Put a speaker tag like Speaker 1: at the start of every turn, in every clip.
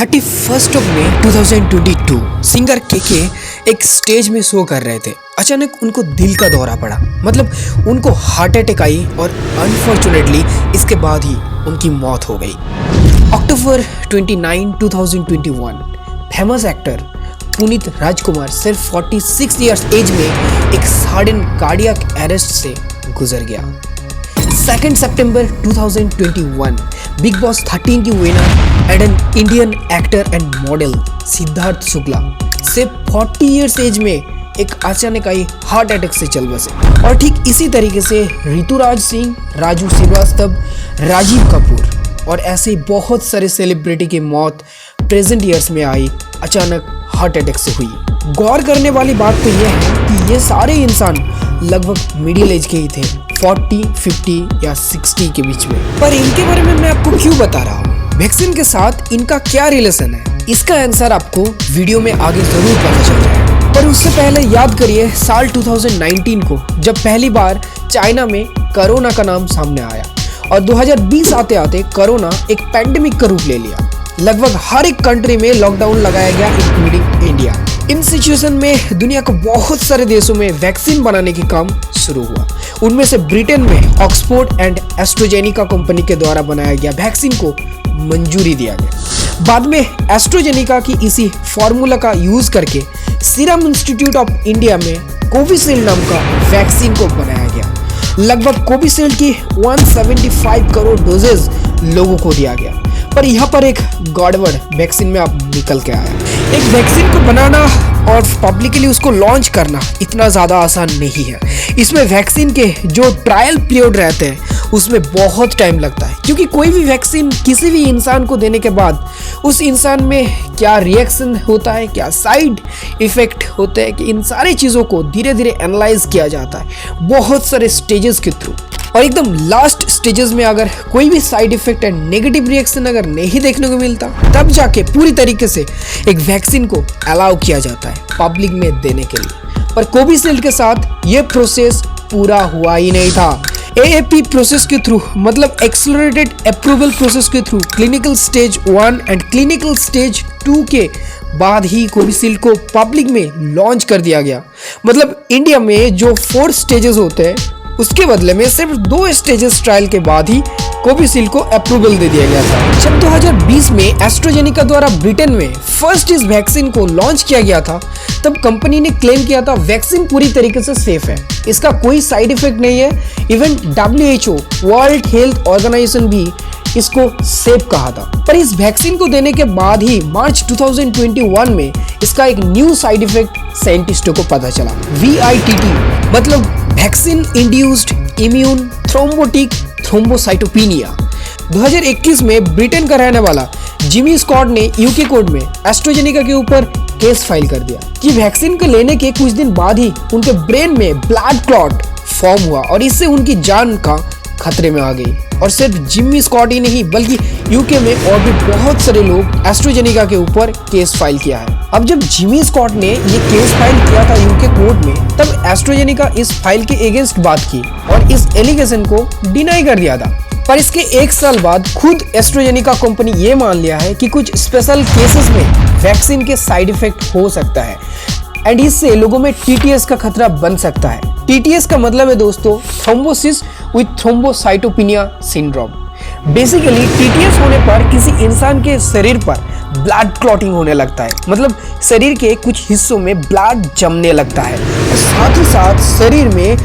Speaker 1: 31 मई 2022 singer KK एक stage में show कर रहे थे। अचानक उनको दिल का दौरा पड़ा, मतलब उनको हार्ट अटैक आई और अनफॉर्चुनेटली इसके बाद ही उनकी मौत हो गई। अक्टूबर 29, 2021 फेमस एक्टर पुनीत राजकुमार सिर्फ 46 इयर्स एज में एक सडन कार्डियक अरेस्ट से गुजर गया। 2 सितंबर 2021 बिग बॉस 13 की winner and an Indian actor and model Siddharth Shukla सिर्फ 40 इयर्स एज में एक अचानक आई हार्ट अटैक से चल बसे। और ठीक इसी तरीके से ऋतुराज सिंह, राजू श्रीवास्तव, राजीव कपूर और ऐसे बहुत सारे सेलिब्रिटी की मौत प्रेजेंट ईयर्स में आई अचानक हार्ट अटैक से हुई। गौर करने वाली बात तो यह है कि ये सारे इंसान लगभग मिडिल एज के ही थे, 40, 50 या 60 के बीच में। पर इनके बारे में मैं आपको क्यों बता रहा हूँ, वैक्सीन के साथ इनका क्या रिलेशन है, इसका आंसर आपको वीडियो में आगे जरूर पता चल जाएगा। पर उससे पहले याद करिए साल 2019 को, जब पहली बार चाइना में कोरोना का नाम सामने आया और 2020 आते आते कोरोना एक पैंडेमिक का रूप ले लिया। लगभग हर एक कंट्री में लॉकडाउन लगाया गया इंक्लूडिंग इंडिया। इन सिचुएशन में दुनिया के बहुत सारे देशों में वैक्सीन बनाने की काम शुरू हुआ। उनमें से ब्रिटेन में ऑक्सफोर्ड एंड एस्ट्राजेनेका कंपनी के द्वारा बनाया गया वैक्सीन को मंजूरी दिया गया। बाद में एस्ट्राजेनेका की इसी फॉर्मूला का यूज करके सीरम इंस्टीट्यूट ऑफ इंडिया में कोविशील्ड नाम का वैक्सीन को बनाया गया। लगभग कोविशील्ड की 175 करोड़ डोजेज लोगों को दिया गया। पर यहाँ पर एक गड़बड़ वैक्सीन में अब निकल के आया। एक वैक्सीन को बनाना और पब्लिकली उसको लॉन्च करना इतना ज़्यादा आसान नहीं है। इसमें वैक्सीन के जो ट्रायल पीरियड रहते हैं उसमें बहुत टाइम लगता है, क्योंकि कोई भी वैक्सीन किसी भी इंसान को देने के बाद उस इंसान में क्या रिएक्शन होता है, क्या साइड इफेक्ट होते हैं, कि इन सारी चीज़ों को धीरे धीरे एनालाइज किया जाता है बहुत सारे स्टेजेस के थ्रू। और एकदम लास्ट स्टेजेस में अगर कोई भी side effect and negative reaction अगर नहीं देखने को मिलता, तब जाके पूरी तरीके से एक वैक्सीन को अलाउ किया जाता है पब्लिक में देने के लिए। पर कोविशील्ड के साथ ये प्रोसेस पूरा हुआ ही नहीं था। AAP प्रोसेस के थ्रू, मतलब एक्सेलरेटेड अप्रूवल प्रोसेस के through clinical stage 1 and clinical stage 2 के बाद ही कोविशील्ड को पब्लिक में लॉन्च कर दिया गया। मतलब इंडिया में जो 4 स्टेजेस होते हैं उसके बदले में सिर्फ 2 स्टेजेस ट्रायल के बाद ही कोविशील्ड को अप्रूवल दे दिया गया था। जब 2020 में एस्ट्राजेनेका द्वारा ब्रिटेन में फर्स्ट इस वैक्सीन को लॉन्च किया गया था, तब कंपनी ने क्लेम किया था वैक्सीन पूरी तरीके से सेफ है, इसका कोई साइड इफेक्ट नहीं है। Even WHO World Health Organization भी इसको सेफ कहा था। पर इस वैक्सीन को देने के बाद ही मार्च 2021 में इसका एक न्यू साइड इफेक्ट साइंटिस्टों को पता चला। VITT मतलब vaccine induced immune thrombotic thrombocytopenia. 2021 में ब्रिटेन का रहने वाला जिमी स्कॉट ने यूके कोर्ट में एस्ट्राजेनेका के ऊपर केस फाइल कर दिया कि वैक्सीन को लेने के कुछ दिन बाद ही उनके ब्रेन में ब्लड क्लॉट फॉर्म हुआ और इससे उनकी जान का खतरे में आ गई। और सिर्फ जिमी स्कॉट ही नहीं, बल्कि यूके में और भी बहुत सारे लोग एस्ट्राजेनेका के ऊपर केस फाइल किया है। अब जब जिमी स्कॉट ने ये केस फाइल किया था यूके कोर्ट में, तब एस्ट्राजेनेका इस फाइल के अगेंस्ट बात की और इस एलिगेशन को डिनाई कर दिया था। पर इसके 1 साल बाद खुद एस्ट्राजेनेका कंपनी ये मान लिया है कि कुछ स्पेशल केसेस में वैक्सीन के साइड इफेक्ट हो सकता है एंड इससे लोगों में TTS का खतरा बन सकता है। TTS का मतलब है दोस्तों thrombosis with thrombocytopenia syndrome. Basically TTS होने पर किसी इंसान के शरीर पर ब्लड क्लॉटिंग होने लगता है, मतलब शरीर के कुछ हिस्सों में ब्लड जमने लगता है और साथ ही साथ शरीर में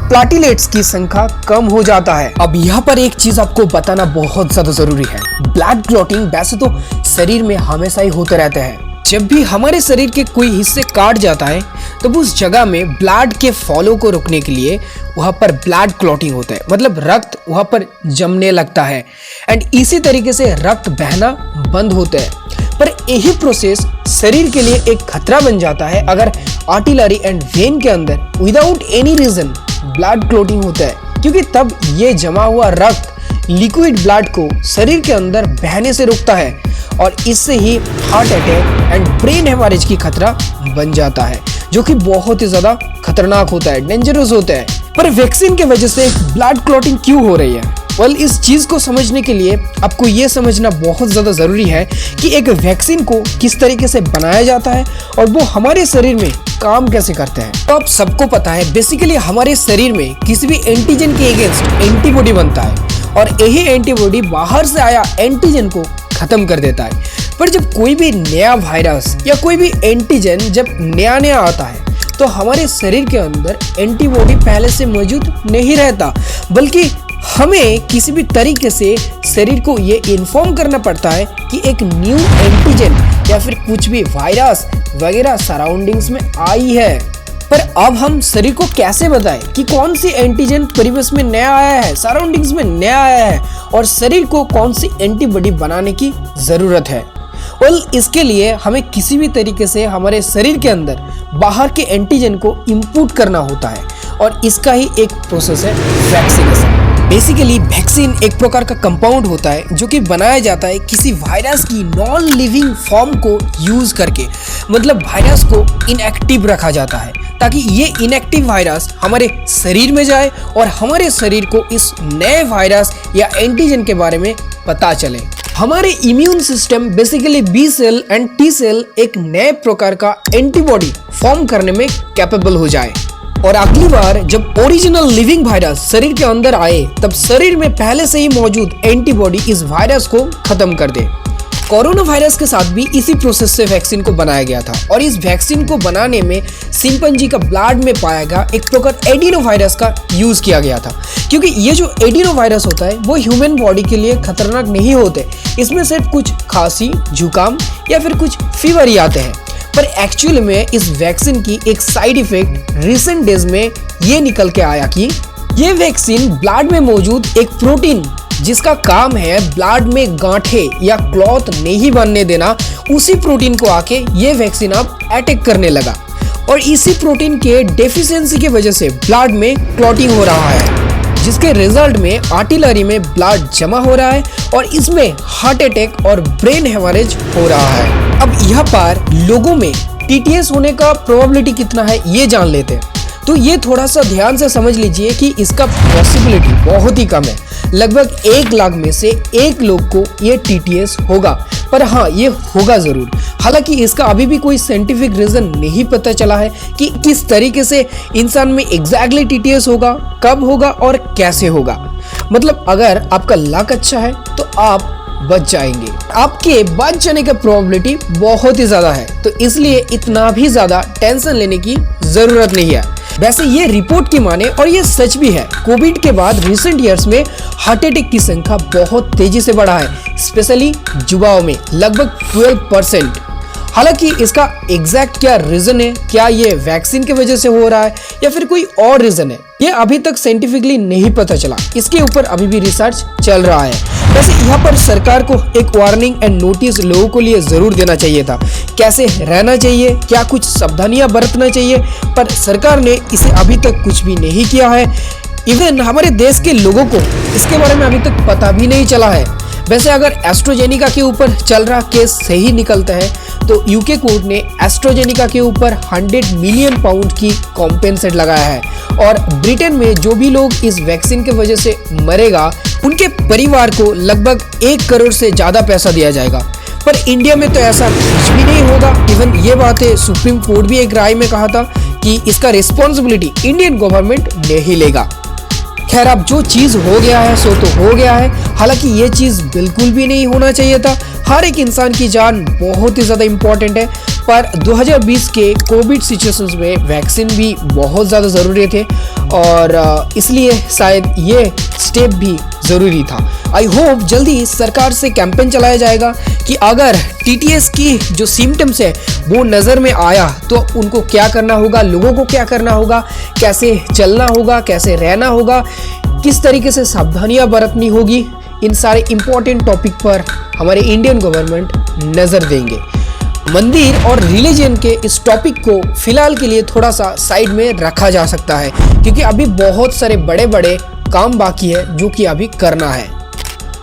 Speaker 1: प्लेटलेट्स की संख्या कम हो जाता है। अब यहाँ पर एक चीज आपको बताना बहुत ज्यादा जरूरी है। ब्लड क्लॉटिंग वैसे तो शरीर में हमेशा ही होते रहते हैं। जब भी हमारे शरीर के कोई हिस्से काट जाता है तब उस जगह में ब्लड के फॉलो को रोकने के लिए वहाँ पर ब्लड क्लॉटिंग होता है, मतलब रक्त वहाँ पर जमने लगता है एंड इसी तरीके से रक्त बहना बंद होता है। पर यही प्रोसेस शरीर के लिए एक खतरा बन जाता है अगर आर्टिलरी एंड वेन के अंदर without any reason blood clotting होता है, क्योंकि तब ये जमा हुआ रक्त लिक्विड ब्लड को शरीर के अंदर बहने से रोकता है और इससे ही heart attack and brain haemorrhage की खतरा बन जाता है, जो कि बहुत ही ज्यादा खतरनाक होता है, डेंजरस होता है। पर वैक्सीन के वजह से ब्लड क्लॉटिंग क्यों हो रही है? इस चीज को समझने के लिए आपको ये समझना बहुत ज्यादा जरूरी है कि एक वैक्सीन को किस तरीके से बनाया जाता है और वो हमारे शरीर में काम कैसे करते हैं। तो आप सबको पता है बेसिकली हमारे शरीर में किसी भी एंटीजन के अगेंस्ट एंटीबॉडी बनता है और यही एंटीबॉडी बाहर से आया एंटीजन को खत्म कर देता है। पर जब कोई भी नया वायरस या कोई भी एंटीजन जब नया आता है तो हमारे शरीर के अंदर एंटीबॉडी पहले से मौजूद नहीं रहता, बल्कि हमें किसी भी तरीके से शरीर को ये इन्फॉर्म करना पड़ता है कि एक न्यू एंटीजन या फिर कुछ भी वायरस वगैरह सराउंडिंग्स में आई है। पर अब हम शरीर को कैसे बताएं कि कौन सी एंटीजन परिवेश में नया आया है, सराउंडिंग्स में नया आया है और शरीर को कौन सी एंटीबॉडी बनाने की जरूरत है। इसके लिए हमें किसी भी तरीके से हमारे शरीर के अंदर बाहर के एंटीजन को इनपुट करना होता है और इसका ही एक प्रोसेस है वैक्सीनेशन। बेसिकली वैक्सीन एक प्रकार का कंपाउंड होता है जो कि बनाया जाता है किसी वायरस की नॉन लिविंग फॉर्म को यूज करके, मतलब वायरस को इनएक्टिव रखा जाता है ताकि ये इनएक्टिव वायरस हमारे शरीर में जाए और हमारे शरीर को इस नए वायरस या एंटीजन के बारे में पता चले। हमारे immune system basically B cell and T cell एक नए प्रकार का एंटीबॉडी फॉर्म करने में कैपेबल हो जाए और अगली बार जब ओरिजिनल लिविंग वायरस शरीर के अंदर आए तब शरीर में पहले से ही मौजूद एंटीबॉडी इस वायरस को खत्म कर दे। कोरोना वायरस के साथ भी इसी प्रोसेस से वैक्सीन को बनाया गया था और इस वैक्सीन को बनाने में चिंपैंजी का ब्लड में पाया गया एक प्रकार एडिनो वायरस का यूज किया गया था, क्योंकि ये जो एडिनो वायरस होता है वो ह्यूमन बॉडी के लिए खतरनाक नहीं होते। इसमें सिर्फ कुछ खांसी, जुकाम या फिर कुछ फीवर ही आते हैं। पर एक्चुअली में इस वैक्सीन की एक साइड इफेक्ट रिसेंट डेज में ये निकल के आया कि ये वैक्सीन ब्लड में मौजूद एक प्रोटीन जिसका काम है ब्लड में गांठे या क्लॉट नहीं बनने देना, उसी प्रोटीन को आके ये वैक्सीन अब अटैक करने लगा और इसी प्रोटीन के डेफिशिएंसी की वजह से ब्लड में क्लॉटिंग हो रहा है, जिसके रिजल्ट में आर्टिलरी में ब्लड जमा हो रहा है और इसमें हार्ट अटैक और ब्रेन हेमरेज हो रहा है। अब यहाँ पर लोगों में टीटीएस होने का प्रोबेबिलिटी कितना है ये जान लेते हैं। तो ये थोड़ा सा ध्यान से समझ लीजिए कि इसका पॉसिबिलिटी बहुत ही कम है। लगभग 1 लाख में से 1 लोग को ये टीटीएस होगा, पर हाँ ये होगा जरूर। हालांकि इसका अभी भी कोई साइंटिफिक रीजन नहीं पता चला है कि किस तरीके से इंसान में एग्जैक्टली टीटीएस होगा, कब होगा और कैसे होगा। मतलब अगर आपका लक अच्छा है तो आप बच जाएंगे, आपके बच जाने का प्रोबेबिलिटी बहुत ही ज्यादा है, तो इसलिए इतना भी ज्यादा टेंशन लेने की जरूरत नहीं है। वैसे ये रिपोर्ट की माने और ये सच भी है, कोविड के बाद रिसेंट ईयर्स में हार्ट अटैक की संख्या बहुत तेजी से बढ़ा है, स्पेशली युवाओं में लगभग 12%। हालांकि इसका एग्जैक्ट क्या रीजन है, क्या ये वैक्सीन की वजह से हो रहा है या फिर कोई और रीजन है, ये अभी तक साइंटिफिकली नहीं पता चला। इसके ऊपर अभी भी रिसर्च चल रहा है। वैसे यहाँ पर सरकार को एक वार्निंग एंड नोटिस लोगों को लिए जरूर देना चाहिए था, कैसे रहना चाहिए, क्या कुछ सावधानियां बरतना चाहिए, पर सरकार ने इसे अभी तक कुछ भी नहीं किया है। इवन हमारे देश के लोगों को इसके बारे में अभी तक पता भी नहीं चला है। वैसे अगर एस्ट्राजेनेका के ऊपर चल रहा केस सही निकलता है तो यूके कोर्ट ने एस्ट्राजेनेका के ऊपर 100 मिलियन पाउंड की कॉम्पेंसेट लगाया है और ब्रिटेन में जो भी लोग इस वैक्सीन की वजह से मरेगा उनके परिवार को लगभग 1 करोड़ से ज्यादा पैसा दिया जाएगा। पर इंडिया में तो ऐसा कुछ भी नहीं होगा। इवन ये बातें सुप्रीम कोर्ट भी एक राय में कहा था कि इसका रिस्पॉन्सिबिलिटी इंडियन गवर्नमेंट नहीं लेगा। खैर अब जो चीज हो गया है सो तो हो गया है। हालांकि ये चीज बिल्कुल भी नहीं होना चाहिए था। हर एक इंसान की जान बहुत ही ज्यादा इंपॉर्टेंट है, पर 2020 के कोविड सिचुएशंस में वैक्सीन भी बहुत ज़्यादा ज़रूरी थे और इसलिए शायद ये स्टेप भी ज़रूरी था। आई होप जल्दी सरकार से कैंपेन चलाया जाएगा कि अगर टीटीएस की जो सिम्टम्स है वो नज़र में आया तो उनको क्या करना होगा, लोगों को क्या करना होगा, कैसे चलना होगा, कैसे रहना होगा, किस तरीके से सावधानियाँ बरतनी होगी। इन सारे इम्पोर्टेंट टॉपिक पर हमारे इंडियन गवर्नमेंट नज़र देंगे। मंदिर और रिलीजन के इस टॉपिक को फिलहाल के लिए थोड़ा सा साइड में रखा जा सकता है क्योंकि अभी बहुत सारे बड़े बड़े काम बाकी है जो कि अभी करना है।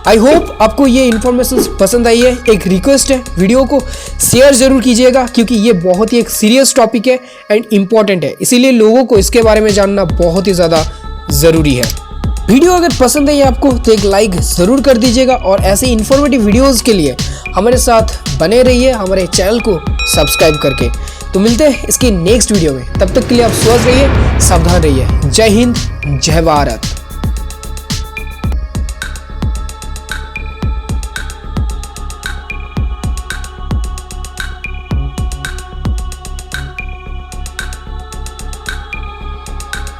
Speaker 1: आई होप आपको ये इन्फॉर्मेशन पसंद आई है। एक रिक्वेस्ट है, वीडियो को शेयर जरूर कीजिएगा क्योंकि ये बहुत ही एक सीरियस टॉपिक है एंड इम्पॉर्टेंट है, इसीलिए लोगों को इसके बारे में जानना बहुत ही ज़्यादा ज़रूरी है। वीडियो अगर पसंद है आपको तो एक लाइक ज़रूर कर दीजिएगा और ऐसे इन्फॉर्मेटिव वीडियोस के लिए हमारे साथ बने रहिए, हमारे चैनल को सब्सक्राइब करके। तो मिलते हैं इसकी नेक्स्ट वीडियो में, तब तक के लिए आप स्वस्थ रहिए, सावधान रहिए। जय हिंद, जय भारत।